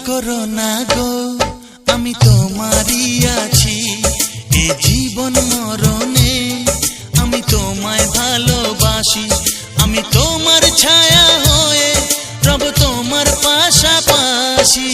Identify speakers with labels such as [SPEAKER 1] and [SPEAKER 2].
[SPEAKER 1] করো না গো, আমি তোমারই আছি। এ জীবন মরণে আমি তোমায় ভালোবাসি। আমি তোমার ছায়া হয়ে রব তোমার পাশাপাশি।